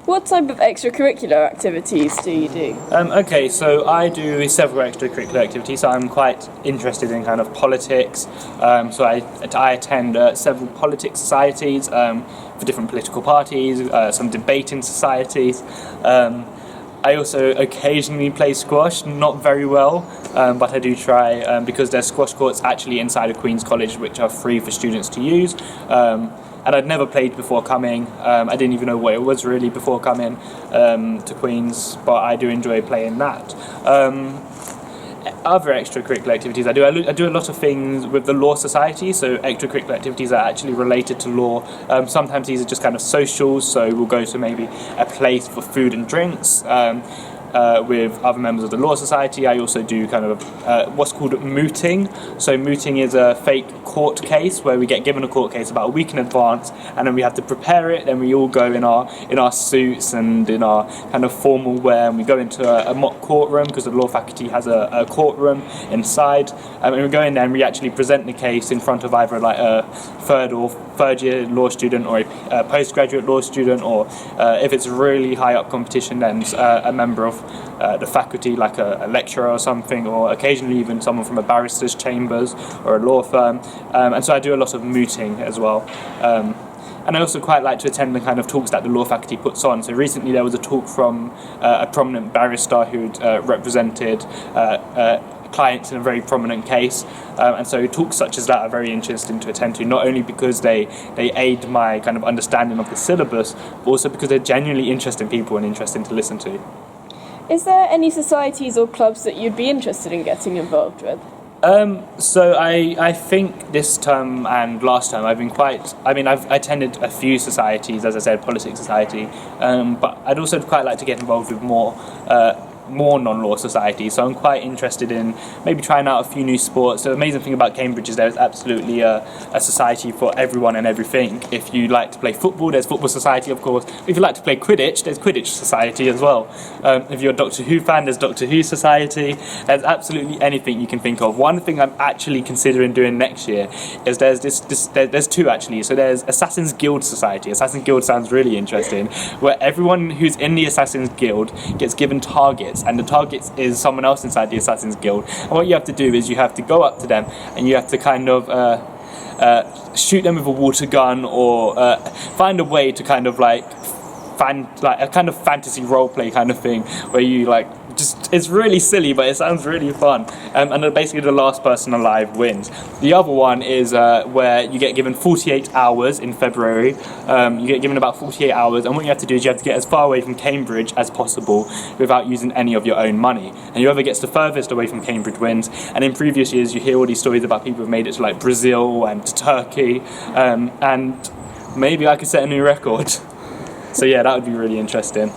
What type of extracurricular activities do you do? Okay, so I do several extracurricular activities. So I'm quite interested in kind of politics. So I attend several politics societies for different political parties, some debating societies. I also occasionally play squash, not very well, but I do try because there's squash courts actually inside of Queen's College which are free for students to use. And I'd never played before coming. I didn't even know what it was really before coming to Queen's, but I do enjoy playing that. Other extracurricular activities I do a lot of things with the Law Society, so extracurricular activities are actually related to law. Sometimes these are just kind of socials, so we'll go to maybe a place for food and drinks with other members of the Law Society. I also do kind of what's called mooting. So mooting is a fake court case where we get given a court case about a week in advance, and then we have to prepare it. Then we all go in our suits and in our kind of formal wear, and we go into a mock courtroom because the law faculty has a courtroom inside, and we go in there and we actually present the case in front of either like a third year law student or a postgraduate law student, or if it's really high up competition, then a member of the faculty, like a lecturer or something, or occasionally even someone from a barrister's chambers or a law firm. And so I do a lot of mooting as well. And I also quite like to attend the kind of talks that the law faculty puts on. So recently there was a talk from a prominent barrister who'd represented clients in a very prominent case, and so talks such as that are very interesting to attend to, not only because they aid my kind of understanding of the syllabus, but also because they're genuinely interesting people and interesting to listen to. Is there any societies or clubs that you'd be interested in getting involved with? So I think this term and last term I've attended a few societies, as I said, politics society, but I'd also quite like to get involved with more non-law societies. So I'm quite interested in maybe trying out a few new sports. The amazing thing about Cambridge is there's absolutely a society for everyone and everything. If you like to play football, there's football society, of course. If you like to play Quidditch, there's Quidditch society as well. If you're a Doctor Who fan, there's Doctor Who society. There's absolutely anything you can think of. One thing I'm actually considering doing next year is there's two actually. So there's Assassin's Guild society. Assassin's Guild sounds really interesting, where everyone who's in the Assassin's Guild gets given targets, and the target is someone else inside the Assassin's Guild. And what you have to do is you have to go up to them and you have to kind of shoot them with a water gun, or find a way to kind of like a kind of fantasy roleplay kind of thing, where you it's really silly, but it sounds really fun. And then basically the last person alive wins. The other one is where you get given 48 hours in February. You get given about 48 hours, and what you have to do is you have to get as far away from Cambridge as possible without using any of your own money. And whoever gets the furthest away from Cambridge wins. And in previous years you hear all these stories about people who've made it to like Brazil and to Turkey, and maybe I could set a new record. So yeah, that would be really interesting.